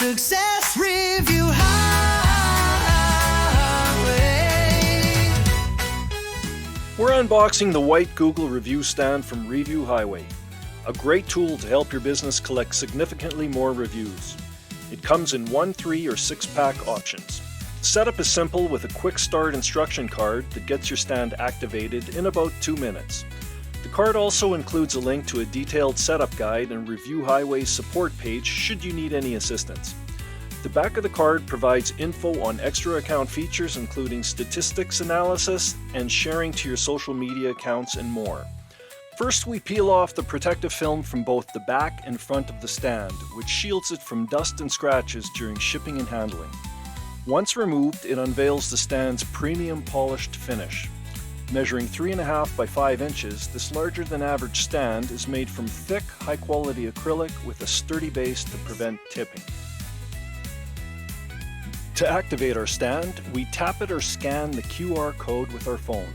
Success Review Highway. We're unboxing the white Google Review Stand from Review Highway, a great tool to help your business collect significantly more reviews. It comes in 1, 3, or 6-pack options. The setup is simple with a quick start instruction card that gets your stand activated in about 2 minutes. The card also includes a link to a detailed setup guide and Review Highway's support page should you need any assistance. The back of the card provides info on extra account features including statistics analysis and sharing to your social media accounts and more. First, we peel off the protective film from both the back and front of the stand, which shields it from dust and scratches during shipping and handling. Once removed, it unveils the stand's premium polished finish. Measuring 3.5 by 5 inches, this larger than average stand is made from thick, high-quality acrylic with a sturdy base to prevent tipping. To activate our stand, we tap it or scan the QR code with our phone.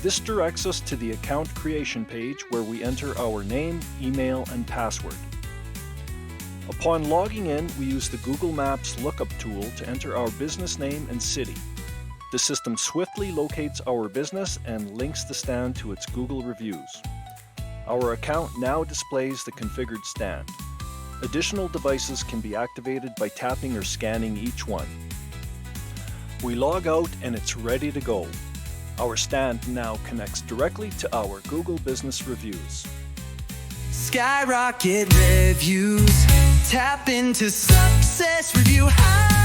This directs us to the account creation page where we enter our name, email, and password. Upon logging in, we use the Google Maps lookup tool to enter our business name and city. The system swiftly locates our business and links the stand to its Google reviews. Our account now displays the configured stand. Additional devices can be activated by tapping or scanning each one. We log out and it's ready to go. Our stand now connects directly to our Google Business Reviews. Skyrocket reviews. Tap into Success Review Highway.